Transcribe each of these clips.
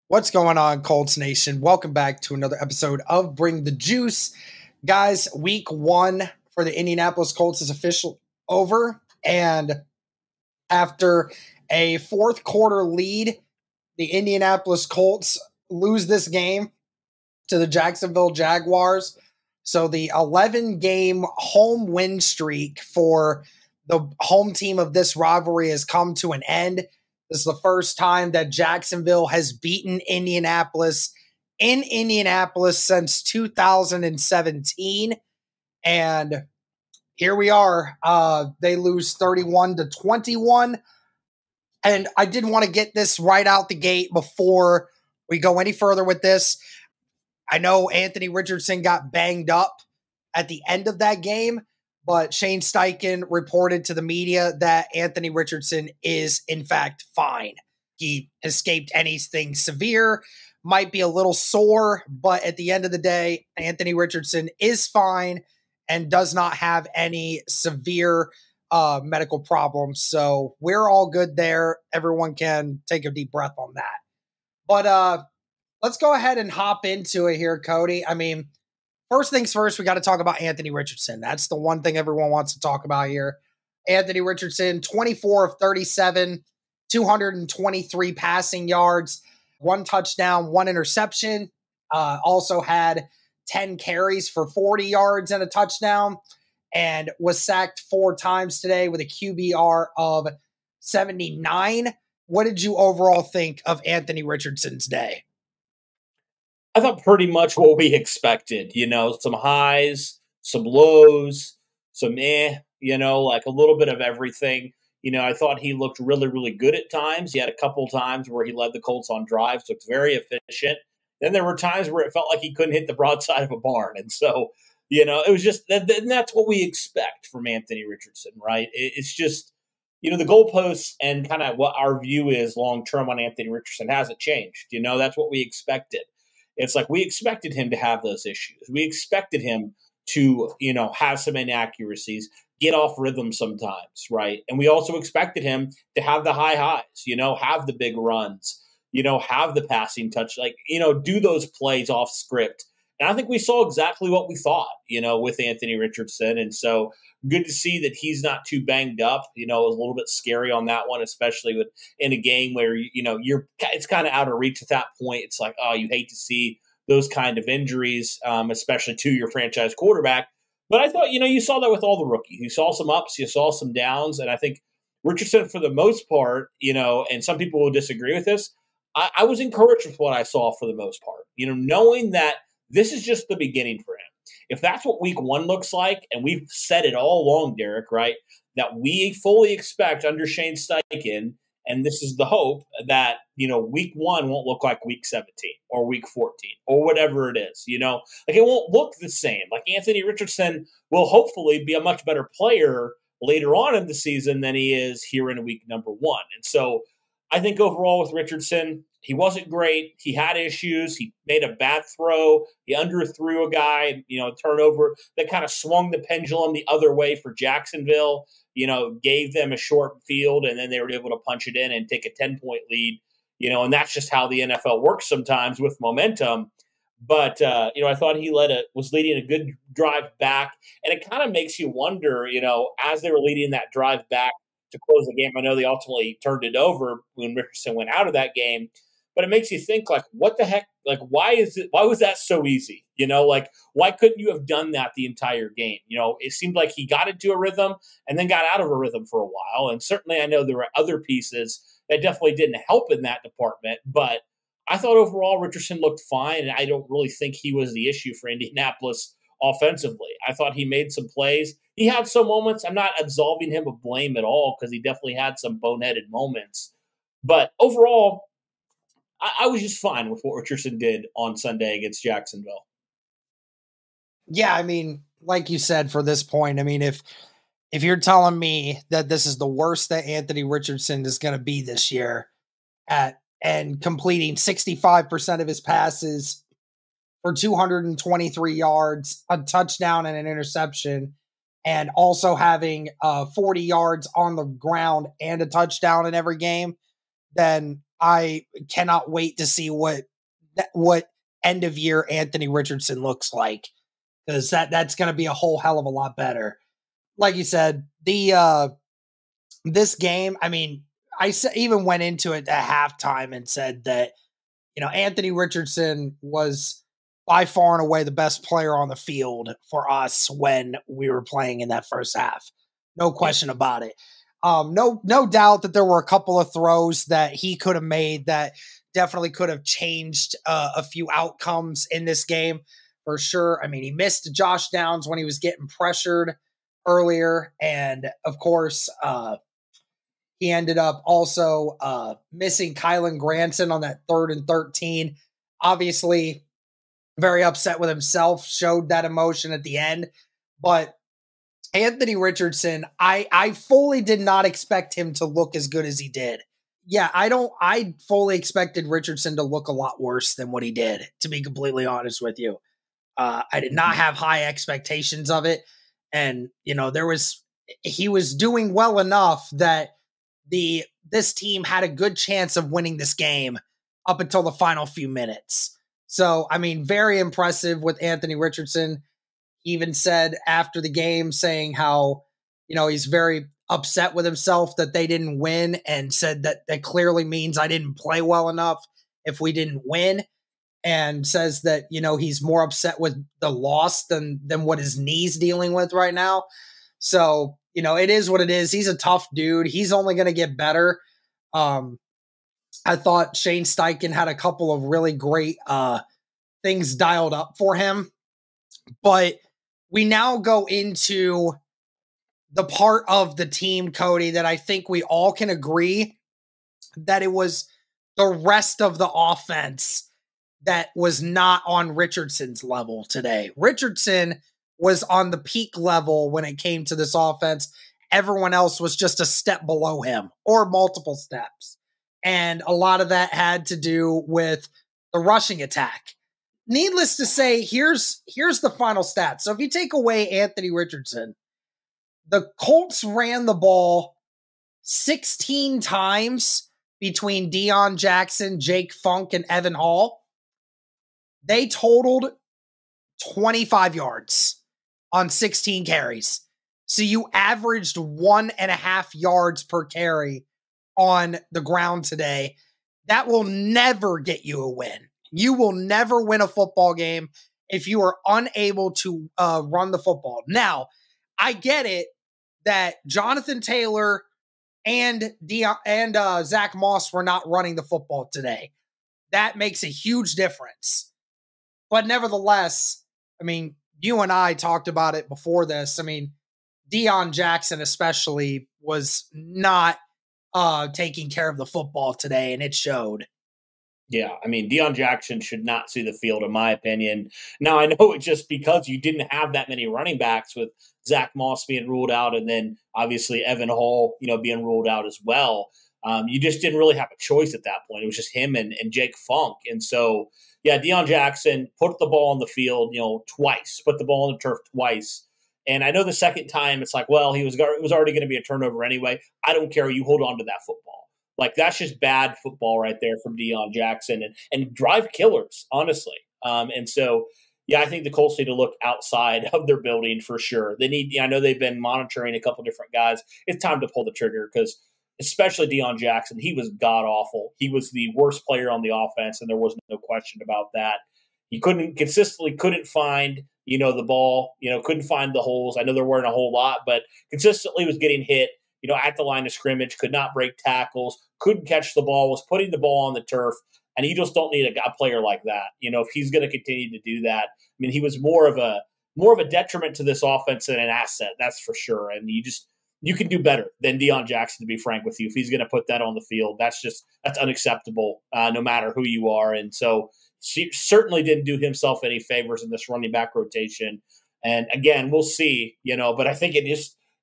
What's going on, Colts Nation? Welcome back to another episode of Bring the Juice. Guys, week one for the Indianapolis Colts is officially over. And after a fourth quarter lead, the Indianapolis Colts lose this game to the Jacksonville Jaguars. So the 11-game home win streak for the home team of this rivalry has come to an end. This is the first time that Jacksonville has beaten Indianapolis in Indianapolis since 2017. And here we are. They lose 31-21. And I did want to get this right out the gate before we go any further with this. I know Anthony Richardson got banged up at the end of that game, but Shane Steichen reported to the media that Anthony Richardson is, in fact, fine. He escaped anything severe, might be a little sore, but at the end of the day, Anthony Richardson is fine and does not have any severe medical problems. So we're all good there. Everyone can take a deep breath on that. But let's go ahead and hop into it here, Cody. I mean, first things first, we got to talk about Anthony Richardson. That's the one thing everyone wants to talk about here. Anthony Richardson, 24 of 37, 223 passing yards, 1 touchdown, 1 interception. Also had 10 carries for 40 yards and a touchdown, and was sacked 4 times today with a QBR of 79. What did you overall think of Anthony Richardson's day? I thought pretty much what we expected, some highs, some lows, some like a little bit of everything. I thought he looked really, really good at times. He had a couple times where he led the Colts on drives, looked very efficient. Then there were times where it felt like he couldn't hit the broadside of a barn. And so, it was just, and that's what we expect from Anthony Richardson, right? It's just, the goalposts and kind of what our view is long-term on Anthony Richardson hasn't changed. That's what we expected. It's like we expected him to have those issues. We expected him to, have some inaccuracies, get off rhythm sometimes, right? And we also expected him to have the high highs, have the big runs, have the passing touch, do those plays off script. And I think we saw exactly what we thought, with Anthony Richardson. And so good to see that he's not too banged up. It was a little bit scary on that one, especially in a game where, it's kind of out of reach at that point. It's like, oh, you hate to see those kind of injuries, especially to your franchise quarterback. But I thought, you saw that with all the rookies. You saw some ups, you saw some downs. And I think Richardson, for the most part, and some people will disagree with this, I was encouraged with what I saw for the most part, knowing that this is just the beginning for him. If that's what week one looks like, and we've said it all along, Derek, right, that we fully expect under Shane Steichen, and this is the hope, that, week one won't look like week 17 or week 14 or whatever it is, Like, it won't look the same. Like, Anthony Richardson will hopefully be a much better player later on in the season than he is here in week number 1. And so I think overall with Richardson, he wasn't great. He had issues. He made a bad throw. He underthrew a guy, turnover that kind of swung the pendulum the other way for Jacksonville, gave them a short field, and then they were able to punch it in and take a 10-point lead, and that's just how the NFL works sometimes with momentum. But, I thought he was leading a good drive back, and it kind of makes you wonder, as they were leading that drive back to close the game. I know they ultimately turned it over when Richardson went out of that game, but it makes you think, like, what the heck? Like, why was that so easy? Why couldn't you have done that the entire game? It seemed like he got into a rhythm and then got out of a rhythm for a while. And certainly I know there were other pieces that definitely didn't help in that department, but I thought overall Richardson looked fine, and I don't really think he was the issue for Indianapolis offensively. I thought he made some plays. He had some moments. I'm not absolving him of blame at all, because he definitely had some boneheaded moments. But overall, I was just fine with what Richardson did on Sunday against Jacksonville. Yeah, I mean, like you said, for this point, I mean, if you're telling me that this is the worst that Anthony Richardson is going to be this year and completing 65% of his passes for 223 yards, a touchdown and an interception, and also having 40 yards on the ground and a touchdown in every game, then I cannot wait to see what end of year Anthony Richardson looks like, because that's going to be a whole hell of a lot better. Like you said, this game, I mean, even went into it at halftime and said that, Anthony Richardson was by far and away the best player on the field for us when we were playing in that first half. No question about it. No doubt that there were a couple of throws that he could have made that definitely could have changed a few outcomes in this game for sure. I mean, he missed Josh Downs when he was getting pressured earlier. And of course, he ended up also missing Kylan Granson on that 3rd and 13. Obviously, very upset with himself, showed that emotion at the end. But Anthony Richardson, I fully did not expect him to look as good as he did. Yeah, I fully expected Richardson to look a lot worse than what he did, to be completely honest with you. I did not have high expectations of it. And, he was doing well enough that this team had a good chance of winning this game up until the final few minutes. So, I mean, very impressive with Anthony Richardson. He even said after the game, saying how, he's very upset with himself that they didn't win, and said that clearly means I didn't play well enough if we didn't win, and says that, he's more upset with the loss than what his knee's dealing with right now. So, it is what it is. He's a tough dude. He's only going to get better. I thought Shane Steichen had a couple of really great things dialed up for him. But we now go into the part of the team, Cody, that I think we all can agree that it was the rest of the offense that was not on Richardson's level today. Richardson was on the peak level when it came to this offense. Everyone else was just a step below him, or multiple steps. And a lot of that had to do with the rushing attack. Needless to say, here's the final stat. So if you take away Anthony Richardson, the Colts ran the ball 16 times between Deion Jackson, Jake Funk, and Evan Hall. They totaled 25 yards on 16 carries. So you averaged 1.5 yards per carry on the ground today. That will never get you a win. You will never win a football game if you are unable to run the football. Now, I get it that Jonathan Taylor and Zach Moss were not running the football today. That makes a huge difference. But nevertheless, I mean, you and I talked about it before this. I mean, Deion Jackson especially was not taking care of the football today, and it showed. Yeah, I mean, Deion Jackson should not see the field, in my opinion. Now, I know it's just because you didn't have that many running backs, with Zach Moss being ruled out, and then obviously Evan Hall, being ruled out as well. You just didn't really have a choice at that point. It was just him and Jake Funk. And so, yeah, Deion Jackson put the ball on the field, twice, put the ball on the turf twice. And I know the second time it's like, well, it was already going to be a turnover anyway. I don't care. You hold on to that football. Like, that's just bad football right there from Deion Jackson, and drive killers, honestly. And so, yeah, I think the Colts need to look outside of their building for sure. I know they've been monitoring a couple different guys. It's time to pull the trigger, because especially Deion Jackson, he was god-awful. He was the worst player on the offense, and there was no question about that. He consistently couldn't find, the ball, couldn't find the holes. I know there weren't a whole lot, but consistently was getting hit, at the line of scrimmage, could not break tackles, couldn't catch the ball, was putting the ball on the turf. And you just don't need a player like that. If he's going to continue to do that, I mean, he was more of a detriment to this offense than an asset. That's for sure. And you can do better than Deion Jackson, to be frank with you. If he's going to put that on the field, that's unacceptable, no matter who you are. And so he certainly didn't do himself any favors in this running back rotation. And again, we'll see, but I think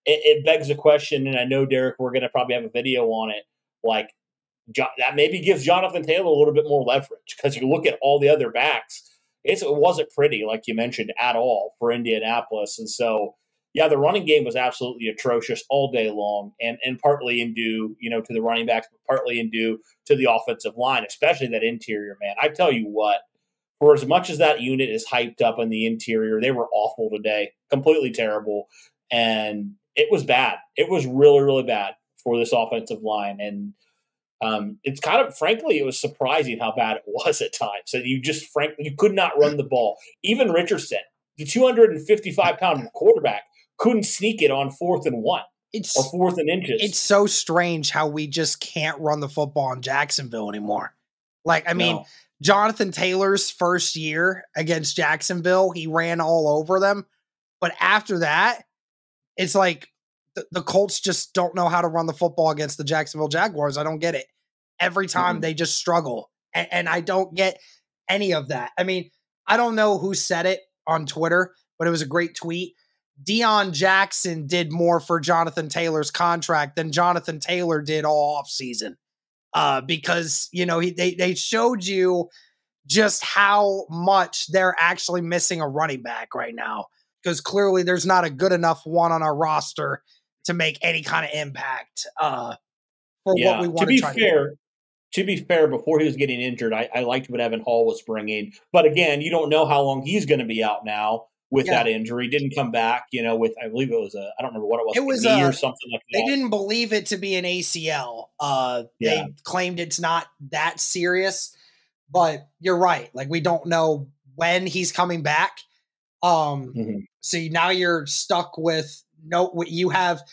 it begs a question. And I know, Derek, we're going to probably have a video on it. Like, that maybe gives Jonathan Taylor a little bit more leverage, because you look at all the other backs, it wasn't pretty, like you mentioned, at all for Indianapolis. And so, Yeah, the running game was absolutely atrocious all day long, and partly in due, to the running backs, but partly in due to the offensive line, especially that interior, man. I tell you what, for as much as that unit is hyped up in the interior, they were awful today, completely terrible, and it was bad. It was really, really bad for this offensive line, and it's kind of, frankly, it was surprising how bad it was at times. That you could not run the ball. Even Richardson, the 255-pound quarterback, couldn't sneak it on 4th and 1 or 4th and inches. It's so strange how we just can't run the football in Jacksonville anymore. Like, I mean, Jonathan Taylor's first year against Jacksonville, he ran all over them. But after that, it's like the Colts just don't know how to run the football against the Jacksonville Jaguars. I don't get it. Every time they just struggle. And I don't get any of that. I mean, I don't know who said it on Twitter, but it was a great tweet. Deion Jackson did more for Jonathan Taylor's contract than Jonathan Taylor did all offseason. Because, they showed you just how much they're actually missing a running back right now. Because clearly there's not a good enough one on our roster to make any kind of impact for what we want to try to do. To be fair, before he was getting injured, I liked what Evan Hall was bringing. But again, you don't know how long he's going to be out now with that injury. Didn't come back, with, I believe it was I don't remember what it was. It was a knee or something like that. They didn't believe it to be an ACL. They claimed it's not that serious, but you're right. Like, we don't know when he's coming back. So now you're stuck with you have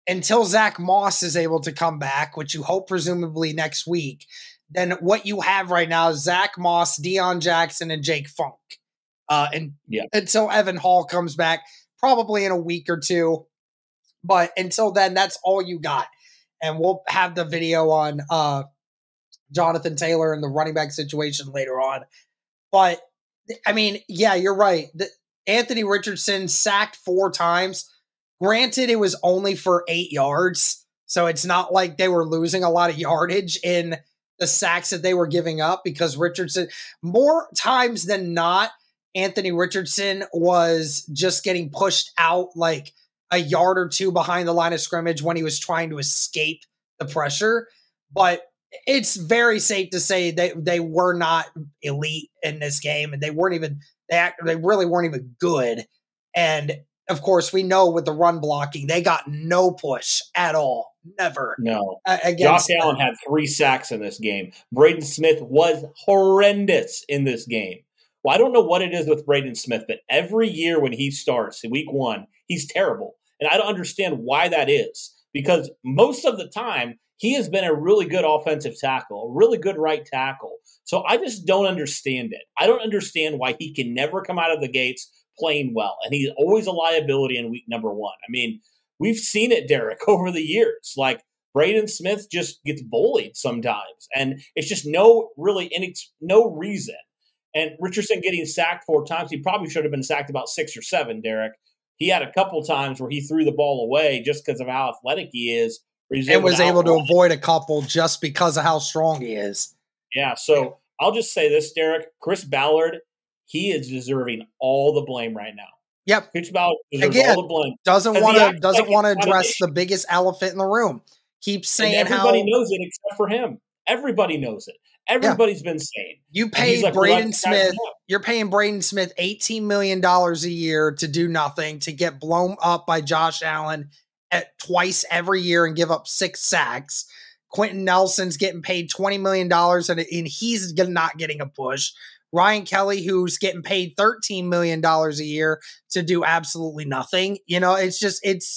until Zach Moss is able to come back, which you hope presumably next week. Then what you have right now is Zach Moss, Deion Jackson, and Jake Funk. Until Evan Hall comes back, probably in a week or two. But until then, that's all you got. And we'll have the video on Jonathan Taylor and the running back situation later on. But, I mean, yeah, you're right. Anthony Richardson sacked 4 times. Granted, it was only for 8 yards. So it's not like they were losing a lot of yardage in the sacks that they were giving up, because Richardson, more times than not, Anthony Richardson was just getting pushed out like a yard or two behind the line of scrimmage when he was trying to escape the pressure. But it's very safe to say they were not elite in this game, and they really weren't even good. And of course, we know with the run blocking, they got no push at all. Never. No. Josh Allen had 3 sacks in this game. Braden Smith was horrendous in this game. Well, I don't know what it is with Braden Smith, but every year when he starts in week 1, he's terrible. And I don't understand why that is, because most of the time he has been a really good offensive tackle, a really good right tackle. So I just don't understand it. I don't understand why he can never come out of the gates playing well. And he's always a liability in week number 1. I mean, we've seen it, Derek, over the years. Like, Braden Smith just gets bullied sometimes. And it's just no reason. And Richardson getting sacked 4 times, he probably should have been sacked about 6 or 7, Derek. He had a couple times where he threw the ball away just because of how athletic he is. And was able to avoid a couple just because of how strong he is. Yeah, so I'll just say this, Derek. Chris Ballard, he is deserving all the blame right now. Yep. Chris Ballard deserves all the blame. Doesn't want to address the biggest elephant in the room. Keeps saying everybody knows it except for him. Everybody knows it. Everybody's been saying. You paid Braden Smith. You're paying Braden Smith $18 million a year to do nothing, to get blown up by Josh Allen twice every year and give up 6 sacks. Quentin Nelson's getting paid $20 million and he's not getting a push. Ryan Kelly, who's getting paid $13 million a year to do absolutely nothing. It's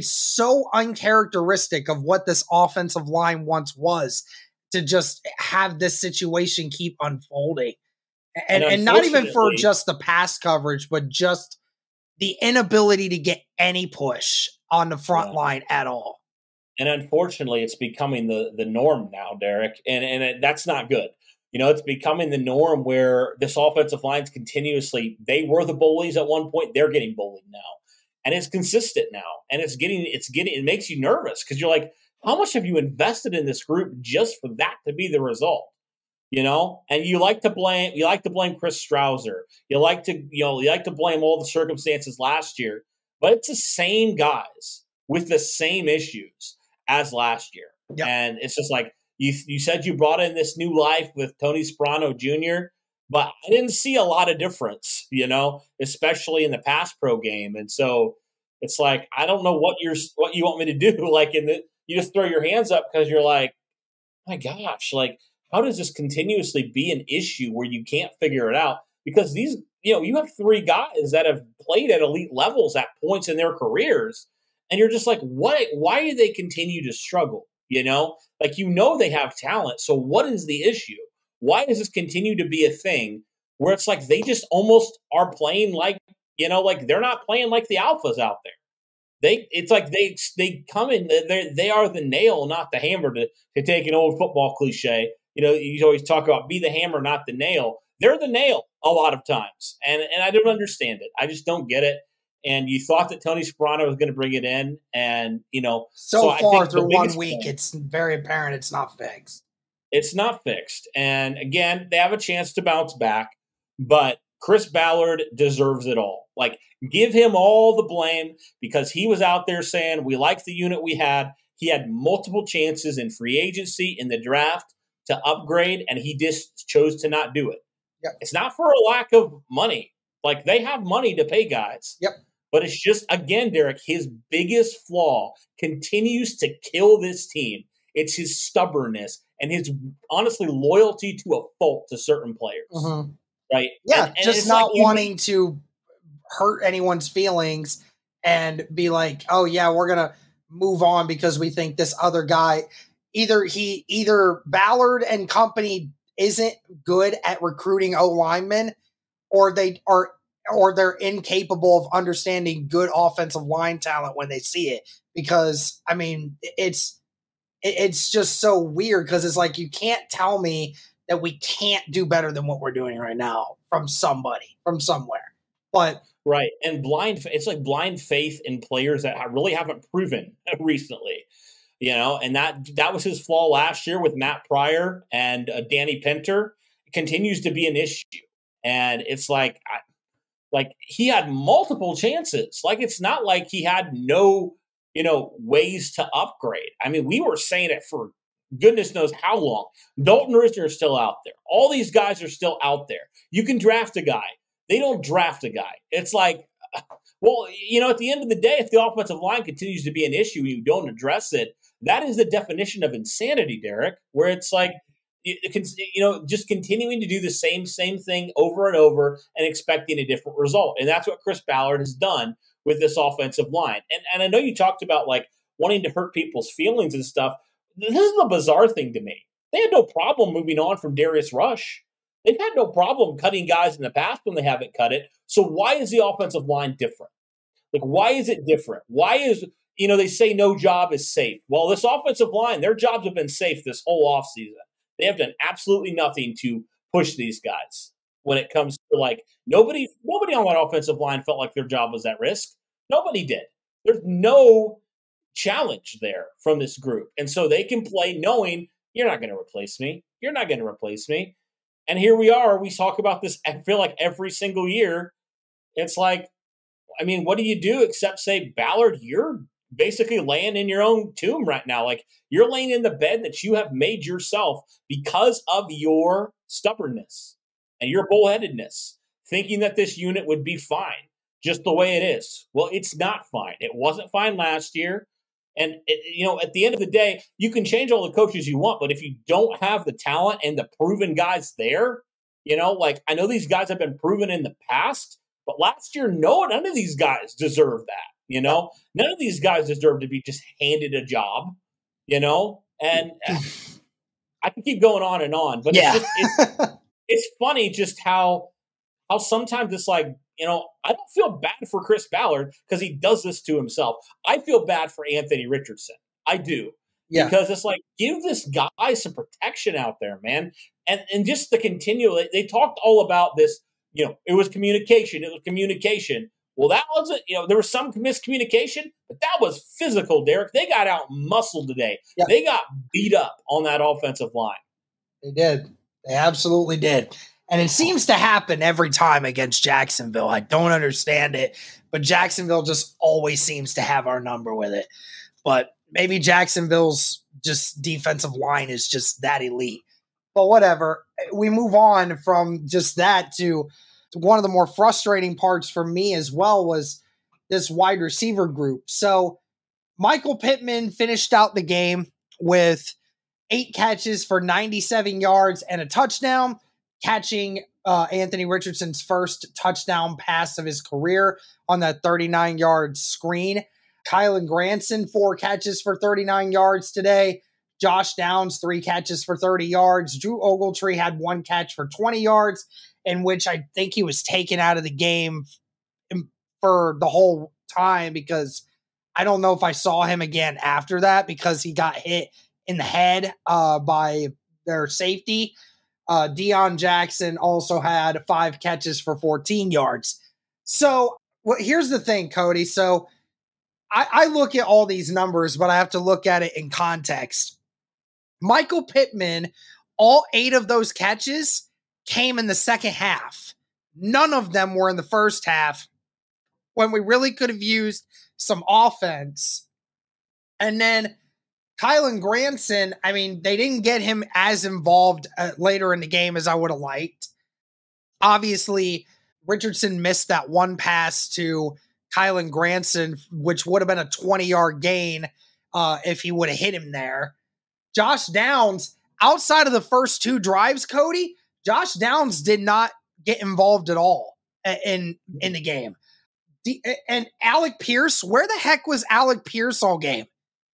so uncharacteristic of what this offensive line once was, to just have this situation keep unfolding. And not even for just the pass coverage, but just the inability to get any push on the front line at all. And unfortunately, it's becoming the norm now, Derek, and that's not good. It's becoming the norm where this offensive line's continuously, they were the bullies at one point, they're getting bullied now. And it's consistent now. And it makes you nervous, because you're like, how much have you invested in this group just for that to be the result? and you like to blame Chris Strouser. You like to blame all the circumstances last year, but it's the same guys with the same issues as last year. Yep. And it's just like you said you brought in this new life with Tony Sparano Jr., but I didn't see a lot of difference, especially in the pass pro game. And so it's like, I don't know what you want me to do. Like you just throw your hands up because you're like, my gosh, like, how does this continuously be an issue where you can't figure it out? Because these, you have three guys that have played at elite levels at points in their careers. And you're just like, why do they continue to struggle? Like, they have talent. So what is the issue? Why does this continue to be a thing where it's like they just almost are playing like, like they're not playing like the alphas out there? It's like they come in, they are the nail, not the hammer, to take an old football cliche. You always talk about be the hammer, not the nail. They're the nail a lot of times. And I don't understand it. I just don't get it. And you thought that Tony Sparano was going to bring it in. And, so far through 1 week, it's very apparent it's not fixed. It's not fixed. And again, they have a chance to bounce back. But Chris Ballard deserves it all. Like, give him all the blame because he was out there saying, we like the unit we had. He had multiple chances in free agency, in the draft, to upgrade, and he just chose to not do it. Yep. It's not for a lack of money. Like, they have money to pay guys. Yep. But it's just, again, Derek, his biggest flaw continues to kill this team. It's his stubbornness and his, honestly, loyalty to a fault to certain players. Mm-hmm. Right? Yeah, and just not wanting to hurt anyone's feelings and be like, oh, yeah, we're going to move on because we think this other guy, either Ballard and company isn't good at recruiting O-linemen, or they're incapable of understanding good offensive line talent when they see it. Because, I mean, it's just so weird because it's like you can't tell me that we can't do better than what we're doing right now from somebody, from somewhere. But right. And it's like blind faith in players that really haven't proven recently, and that was his flaw last year with Matt Pryor and Danny Pinter. It continues to be an issue. And it's like he had multiple chances. Like, it's not like he had no, ways to upgrade. I mean, we were saying it for goodness knows how long. Dalton Risner is still out there. All these guys are still out there. You can draft a guy. They don't draft a guy. It's like, well, at the end of the day, if the offensive line continues to be an issue and you don't address it, that is the definition of insanity, Derek, where it's like, just continuing to do the same thing over and over and expecting a different result. And that's what Chris Ballard has done with this offensive line. And I know you talked about, like, wanting to hurt people's feelings and stuff. This is the bizarre thing to me. They had no problem moving on from Darius Rush. They've had no problem cutting guys in the past when they haven't cut it. So why is the offensive line different? Like, why is it different? Why is, they say no job is safe. Well, this offensive line, their jobs have been safe this whole offseason. They have done absolutely nothing to push these guys when it comes to, like, nobody on that offensive line felt like their job was at risk. Nobody did. There's no challenge there from this group. And so they can play knowing you're not going to replace me. You're not going to replace me. And here we are. We talk about this, I feel like, every single year. It's like, I mean, what do you do except say, Ballard, you're basically laying in your own tomb right now. Like, you're laying in the bed that you have made yourself because of your stubbornness and your bullheadedness, thinking that this unit would be fine just the way it is. Well, it's not fine. It wasn't fine last year. And, at the end of the day, you can change all the coaches you want, but if you don't have the talent and the proven guys there, like, I know these guys have been proven in the past, but last year, none of these guys deserve that, None of these guys deserve to be just handed a job, and I can keep going on and on, but yeah. it's funny just how sometimes it's like, I don't feel bad for Chris Ballard because he does this to himself. I feel bad for Anthony Richardson. I do. Yeah. Because it's like, give this guy some protection out there, man. And just the continual, they talked all about this, it was communication. Well, that wasn't, there was some miscommunication, but that was physical, Derek. They got out muscled today. Yeah. They got beat up on that offensive line. They did. They absolutely did. And it seems to happen every time against Jacksonville. I don't understand it, but Jacksonville just always seems to have our number with it. But maybe Jacksonville's just defensive line is just that elite. But whatever. We move on from just that to one of the more frustrating parts for me as well was this wide receiver group. So Michael Pittman finished out the game with 8 catches for 97 yards and a touchdown, catching Anthony Richardson's first touchdown pass of his career on that 39-yard screen. Kylan Granson, 4 catches for 39 yards today. Josh Downs, 3 catches for 30 yards. Drew Ogletree had 1 catch for 20 yards, in which I think he was taken out of the game for the whole time because I don't know if I saw him again after that because he got hit in the head by their safety. Deion Jackson also had 5 catches for 14 yards. So here's the thing, Cody. So I look at all these numbers, but I have to look at it in context. Michael Pittman, all 8 of those catches came in the second half. None of them were in the first half when we really could have used some offense. And then Kylan Granson, I mean, they didn't get him as involved later in the game as I would have liked. Obviously, Richardson missed that one pass to Kylan Granson, which would have been a 20-yard gain if he would have hit him there. Josh Downs, outside of the first 2 drives, Cody, Josh Downs did not get involved at all in the game. And Alec Pierce, where the heck was Alec Pierce all game?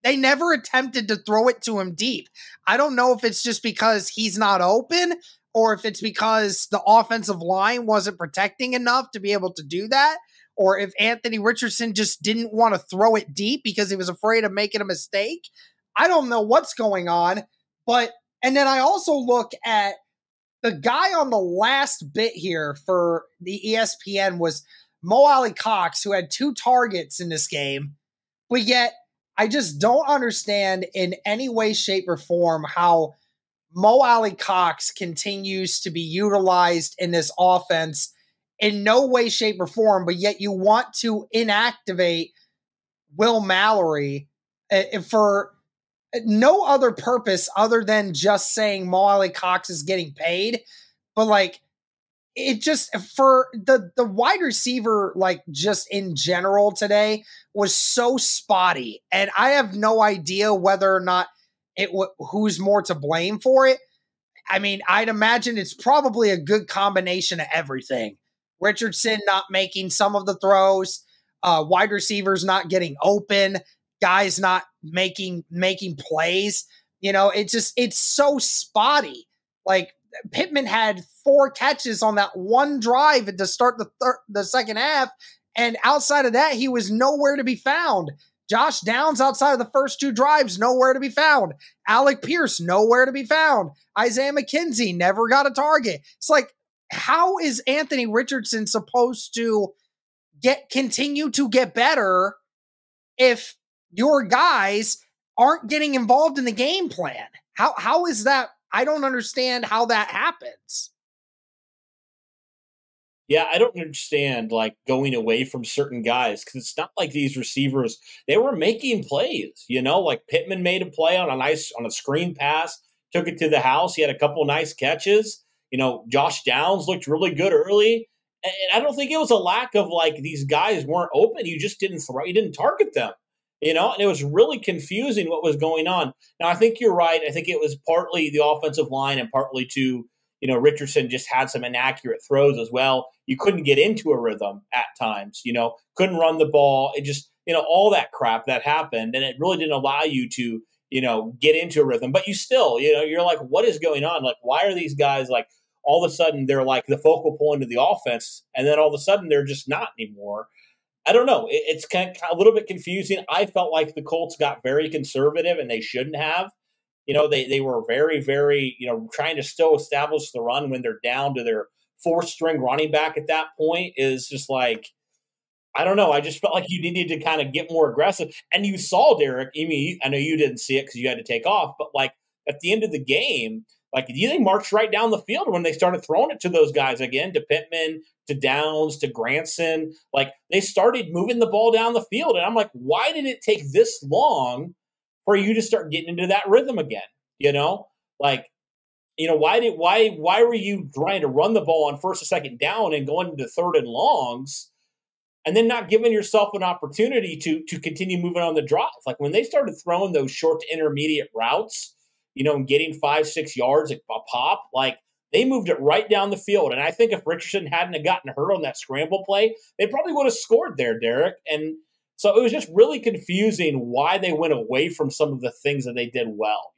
They never attempted to throw it to him deep. I don't know if it's just because he's not open or if it's because the offensive line wasn't protecting enough to be able to do that, or if Anthony Richardson just didn't want to throw it deep because he was afraid of making a mistake. I don't know what's going on, and then I also look at the guy on the last bit here for the ESPN was Mo Alley-Cox, who had 2 targets in this game, but yet I just don't understand in any way, shape, or form how Mo Alley-Cox continues to be utilized in this offense in no way, shape, or form, but yet you want to inactivate Will Mallory for no other purpose other than just saying Mo Alley-Cox is getting paid. But like, it just, for the wide receiver, like just in general today was so spotty. And I have no idea whether or not who's more to blame for it. I mean, I'd imagine it's probably a good combination of everything. Richardson not making some of the throws, wide receivers not getting open, guys not making plays. You know, it's so spotty. Like, Pittman had 4 catches on that one drive to start the second half, and outside of that, he was nowhere to be found. Josh Downs, outside of the first 2 drives, nowhere to be found. Alec Pierce, nowhere to be found. Isaiah McKenzie never got a target. It's like, how is Anthony Richardson supposed to continue to get better if your guys aren't getting involved in the game plan? How is that? I don't understand how that happens. Yeah, I don't understand like going away from certain guys because it's not like these receivers, they were making plays, like Pittman made a play on a screen pass, took it to the house. He had a couple nice catches. Josh Downs looked really good early. And I don't think it was a lack of like these guys weren't open. You just didn't target them, and it was really confusing what was going on. Now, I think you're right. I think it was partly the offensive line and partly to, Richardson just had some inaccurate throws as well. You couldn't get into a rhythm at times, couldn't run the ball. It just, all that crap that happened. And it really didn't allow you to, get into a rhythm. But you still, you're like, what is going on? Like, why are these guys like, all of a sudden they're like the focal point of the offense, and then all of a sudden they're just not anymore? I don't know. It's kind of a little bit confusing. I felt like the Colts got very conservative, and they shouldn't have. They were very, very, trying to still establish the run when they're down to their 4th-string running back at that point is just like, I don't know. I just felt like you needed to kind of get more aggressive. And you saw, Derek, I know you didn't see it because you had to take off, but like at the end of the game, Like, they marched right down the field when they started throwing it to those guys again, to Pittman, to Downs, to Granson. Like, they started moving the ball down the field. And I'm like, why did it take this long for you to start getting into that rhythm again? Like, why were you trying to run the ball on first and second down and going into third and longs and then not giving yourself an opportunity to continue moving on the drive? Like, when they started throwing those short to intermediate routes, and getting 5-6 yards a pop, like, they moved it right down the field. And I think if Richardson hadn't have gotten hurt on that scramble play, they probably would have scored there, Derek. And so it was just really confusing why they went away from some of the things that they did well.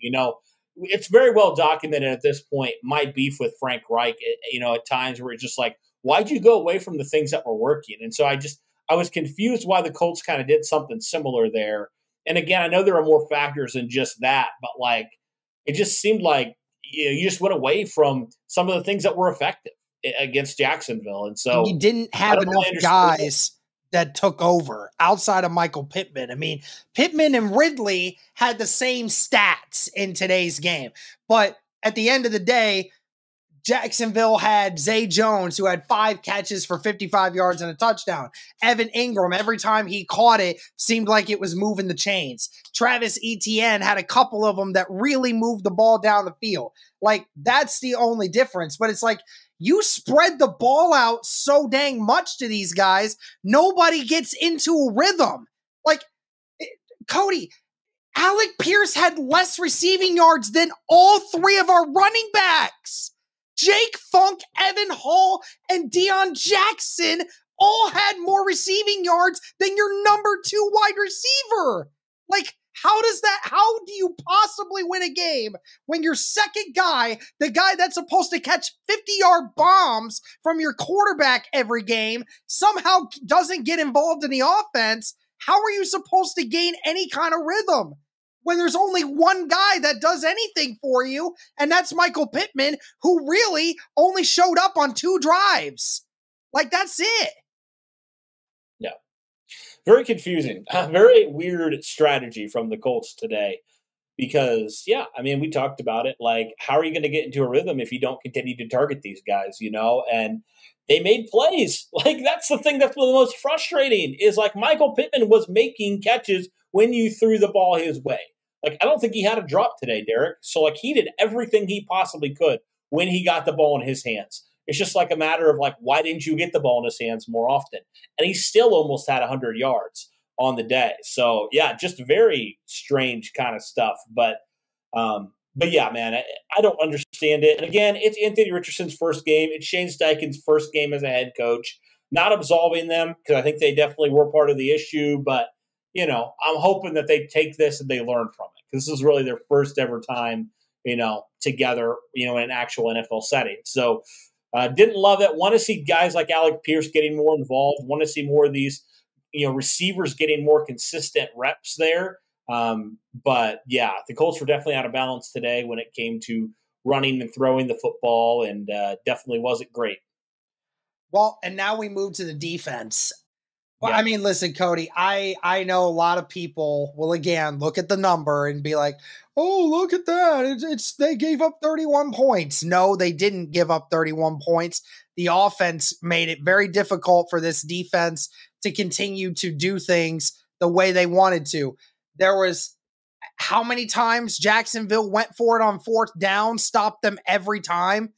It's very well documented at this point, my beef with Frank Reich, at times where it's just like, why'd you go away from the things that were working? And so I was confused why the Colts kind of did something similar there. And again, I know there are more factors than just that, but like, it just seemed like you just went away from some of the things that were effective against Jacksonville. And so you didn't have enough guys that took over outside of Michael Pittman. I mean, Pittman and Ridley had the same stats in today's game. But at the end of the day, Jacksonville had Zay Jones, who had 5 catches for 55 yards and a touchdown. Evan Ingram, every time he caught it, seemed like it was moving the chains. Travis Etienne had a couple of them that really moved the ball down the field. Like, that's the only difference. But it's like, you spread the ball out so dang much to these guys, nobody gets into a rhythm. Like, Cody, Alec Pierce had less receiving yards than all 3 of our running backs. Jake Funk, Evan Hall, and Deion Jackson all had more receiving yards than your number 2 wide receiver. Like, how do you possibly win a game when your second guy, the guy that's supposed to catch 50-yard bombs from your quarterback every game, somehow doesn't get involved in the offense? How are you supposed to gain any kind of rhythm when there's only one guy that does anything for you, and that's Michael Pittman, who really only showed up on 2 drives? Like, that's it. Yeah. Very confusing. Very weird strategy from the Colts today because, yeah, I mean, we talked about it. Like, how are you going to get into a rhythm if you don't continue to target these guys, And they made plays. Like, that's the thing that's the most frustrating is, like, Michael Pittman was making catches when you threw the ball his way. Like, I don't think he had a drop today, Derek. So, like, he did everything he possibly could when he got the ball in his hands. It's just like a matter of, like, why didn't you get the ball in his hands more often? And he still almost had 100 yards on the day. So, yeah, just very strange kind of stuff. But yeah, man, I don't understand it. And again, it's Anthony Richardson's first game. It's Shane Steichen's first game as a head coach. Not absolving them because I think they definitely were part of the issue. But, I'm hoping that they take this and they learn from it because this is really their first ever time, together, in an actual NFL setting. So didn't love it. Want to see guys like Alec Pierce getting more involved. Want to see more of these, receivers getting more consistent reps there. But yeah, the Colts were definitely out of balance today when it came to running and throwing the football, and definitely wasn't great. Well, and now we move to the defense. Well, yeah. I mean, listen, Cody, I know a lot of people will, again, look at the number and be like, oh, look at that. They gave up 31 points. No, they didn't give up 31 points. The offense made it very difficult for this defense to continue to do things the way they wanted to. There was how many times Jacksonville went for it on 4th down, stopped them every time.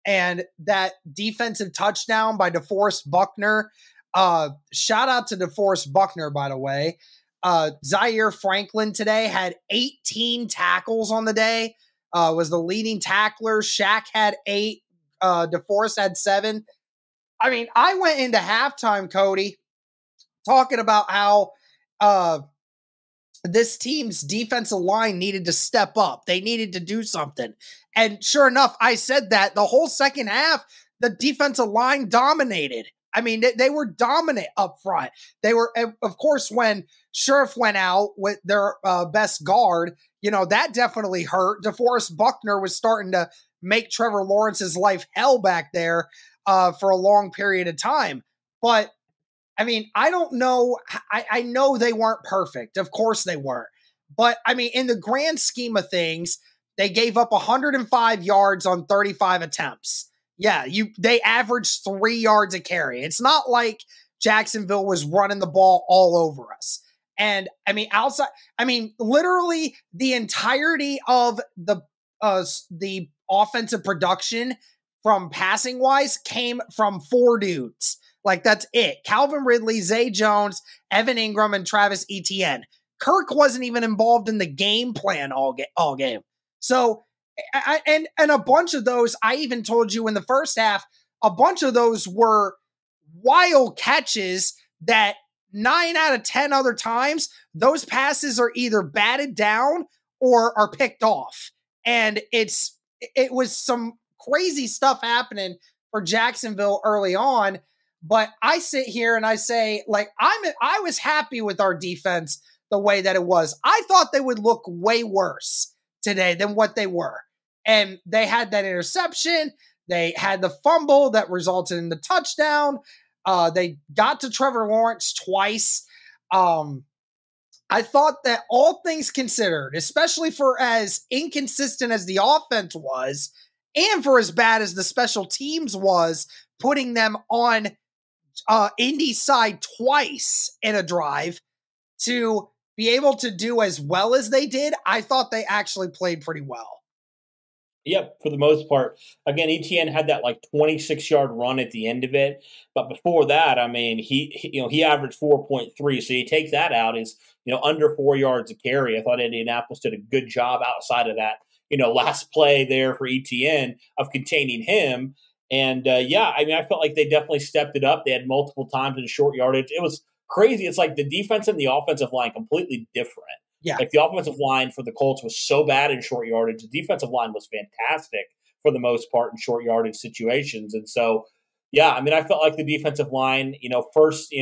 And that defensive touchdown by DeForest Buckner, shout out to DeForest Buckner, by the way. Zaire Franklin today had 18 tackles on the day, was the leading tackler. Shaq had 8. DeForest had 7. I mean, I went into halftime, Cody, talking about how this team's defensive line needed to step up. They needed to do something. And sure enough, I said that the whole second half, the defensive line dominated. I mean, they were dominant up front. They were, of course, when Sheriff went out with their best guard, that definitely hurt. DeForest Buckner was starting to make Trevor Lawrence's life hell back there for a long period of time. But I mean, I don't know. I know they weren't perfect. Of course they weren't. But I mean, in the grand scheme of things, they gave up 105 yards on 35 attempts. Yeah, they averaged 3 yards a carry. It's not like Jacksonville was running the ball all over us. And I mean, literally the entirety of the offensive production from passing wise came from 4 dudes. Like, that's it. Calvin Ridley, Zay Jones, Evan Ingram, and Travis Etienne. Kirk wasn't even involved in the game plan all game. So, and a bunch of those, I even told you in the first half, a bunch of those were wild catches that 9 out of 10 other times, those passes are either batted down or are picked off. And it was some crazy stuff happening for Jacksonville early on. But I sit here and I say, like, I was happy with our defense the way that it was. I thought they would look way worse today than what they were. And they had that interception. They had the fumble that resulted in the touchdown. They got to Trevor Lawrence twice. I thought that all things considered, especially for as inconsistent as the offense was, and for as bad as the special teams was, putting them on Indy's side twice in a drive, to be able to do as well as they did, I thought they actually played pretty well. Yep, for the most part. Again, Etienne had that like 26-yard run at the end of it, but before that, I mean, he averaged 4.3. So you take that out, is under 4 yards a carry. I thought Indianapolis did a good job outside of that. Last play there for Etienne of containing him. And I mean, I felt like they definitely stepped it up. They had multiple times in short yardage. It was crazy. It's like the defense and the offensive line completely different. Yeah. Like the offensive line for the Colts was so bad in short yardage. The defensive line was fantastic for the most part in short yardage situations. And so, I mean, I felt like the defensive line, first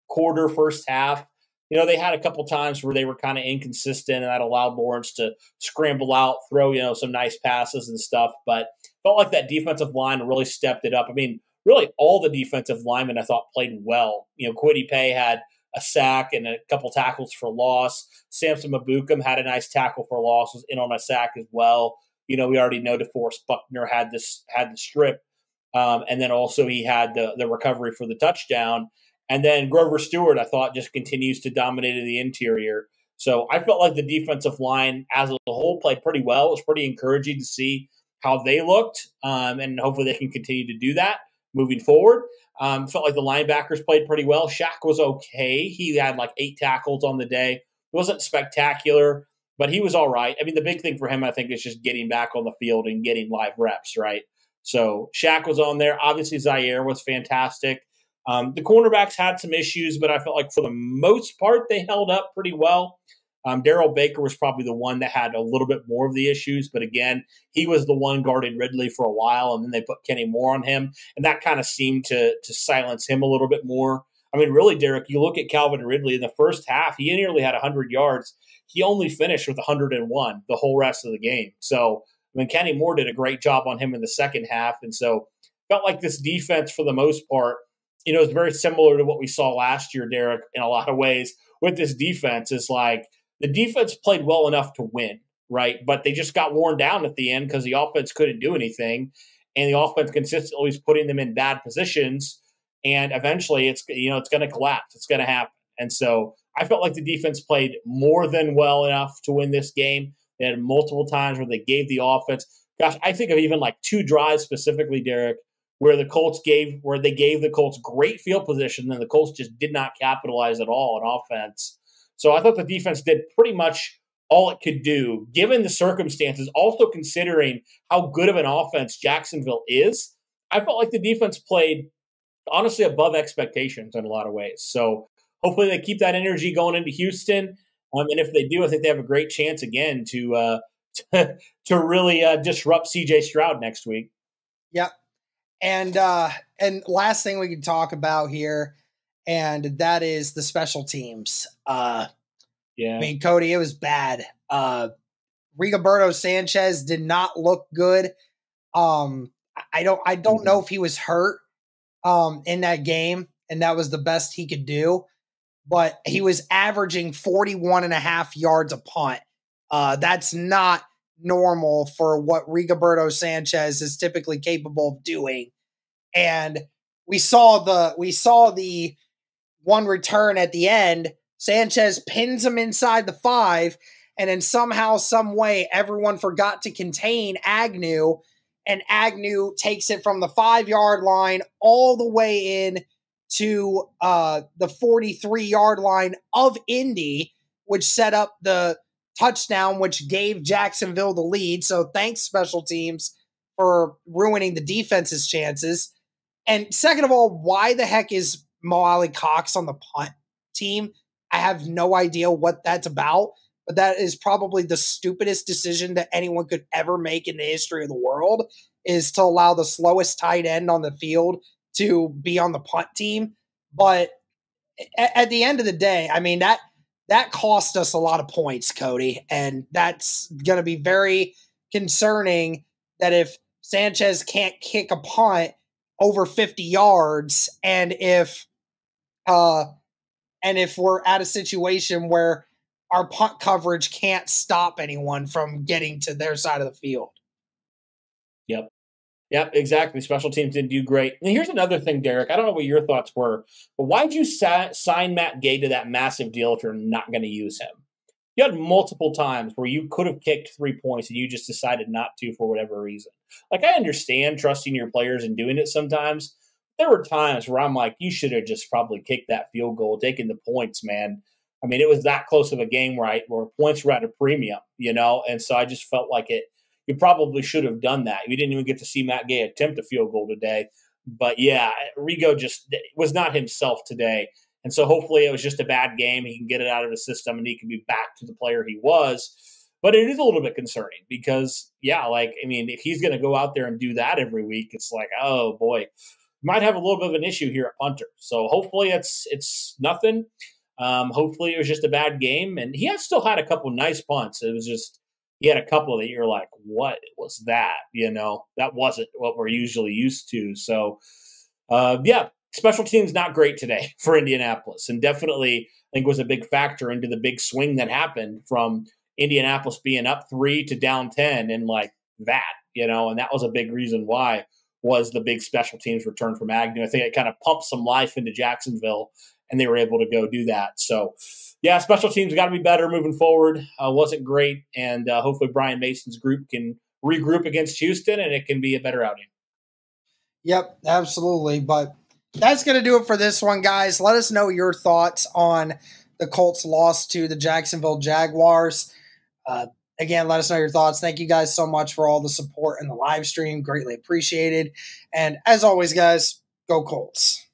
quarter, first half, they had a couple times where they were kind of inconsistent, and that allowed Lawrence to scramble out, throw, some nice passes and stuff. But felt like that defensive line really stepped it up. I mean, really all the defensive linemen I thought played well. Kwity Paye had a sack and a couple tackles for loss. Samson Mabukum had a nice tackle for loss, was in on a sack as well. We already know DeForest Buckner had the strip, and then also he had the recovery for the touchdown. And then Grover Stewart, I thought, just continues to dominate in the interior. So I felt like the defensive line as a whole played pretty well. It was pretty encouraging to see how they looked, and hopefully they can continue to do that moving forward. Felt like the linebackers played pretty well. Shaq was okay. He had like 8 tackles on the day. It wasn't spectacular, but he was all right. I mean, the big thing for him, I think, is just getting back on the field and getting live reps, right? So Shaq was on there. Obviously, Zaire was fantastic. The cornerbacks had some issues, but I felt like for the most part, they held up pretty well. Darrell Baker was probably the one that had a little bit more of the issues, but again, he was the one guarding Ridley for a while, and then they put Kenny Moore on him, and that kind of seemed to silence him a little bit more. I mean, really, Derek, you look at Calvin Ridley in the first half, he nearly had 100 yards. He only finished with 101 the whole rest of the game. So, I mean, Kenny Moore did a great job on him in the second half, and so felt like this defense, for the most part, is very similar to what we saw last year, Derek, in a lot of ways with this defense. Is like the defense played well enough to win, right? But they just got worn down at the end because the offense couldn't do anything, and the offense consistently was putting them in bad positions, and eventually it's going to collapse. It's going to happen. And so I felt like the defense played more than well enough to win this game. They had multiple times where they gave the offense. Gosh, I think of even like 2 drives specifically, Derek, where they gave the Colts great field position, and the Colts just did not capitalize at all on offense. So I thought the defense did pretty much all it could do, given the circumstances, also considering how good of an offense Jacksonville is. I felt like the defense played, honestly, above expectations in a lot of ways. So hopefully they keep that energy going into Houston. And if they do, I think they have a great chance again to really disrupt C.J. Stroud next week. Yep. And last thing we can talk about here, and that is the special teams. I mean, Cody, it was bad. Rigoberto Sanchez did not look good. I don't know if he was hurt in that game, and that was the best he could do. But he was averaging 41.5 yards a punt That's not normal for what Rigoberto Sanchez is typically capable of doing. And we saw the one return at the end. Sanchez pins him inside the 5, and then somehow, some way, everyone forgot to contain Agnew, and Agnew takes it from the 5-yard line all the way in to the 43-yard line of Indy, which set up the touchdown, which gave Jacksonville the lead. So thanks, special teams, for ruining the defense's chances. And second of all, why the heck is Mo Alley Cox on the punt team? I have no idea what that's about, but that is probably the stupidest decision that anyone could ever make in the history of the world, is to allow the slowest tight end on the field to be on the punt team. But at the end of the day, I mean, that cost us a lot of points, Cody, and that's going to be very concerning that if Sanchez can't kick a punt over 50 yards, and if we're at a situation where our punt coverage can't stop anyone from getting to their side of the field. Yep, exactly. Special teams didn't do great. And here's another thing, Derek. I don't know what your thoughts were, but why'd you sign Matt Gay to that massive deal if you're not going to use him? You had multiple times where you could have kicked 3 points and you just decided not to for whatever reason. Like, I understand trusting your players and doing it sometimes. There were times where I'm like, you should have just probably kicked that field goal, taken the points, man. I mean, it was that close of a game, right, where points were at a premium, And so I just felt like you probably should have done that. We didn't even get to see Matt Gay attempt a field goal today. But, yeah, Rigo just was not himself today. And so hopefully it was just a bad game. He can get it out of the system and he can be back to the player he was. But it is a little bit concerning because, if he's going to go out there and do that every week, it's like, oh, boy, might have a little bit of an issue here at punter. So hopefully it's nothing. Hopefully it was just a bad game. And he still had a couple nice punts. It was just he had a couple that you're like, what was that? That wasn't what we're usually used to. So, special teams not great today for Indianapolis, and definitely I think was a big factor into the big swing that happened from Indianapolis being up 3 to down 10 and like that, and that was a big reason why was the big special teams return from Agnew. I think it kind of pumped some life into Jacksonville, and they were able to go do that. So, yeah, special teams got to be better moving forward. Wasn't great, and hopefully Brian Mason's group can regroup against Houston, and it can be a better outing. Yep, absolutely. But that's going to do it for this one, guys. Let us know your thoughts on the Colts' loss to the Jacksonville Jaguars. Again, let us know your thoughts. Thank you guys so much for all the support in the live stream. Greatly appreciated. And as always, guys, go Colts.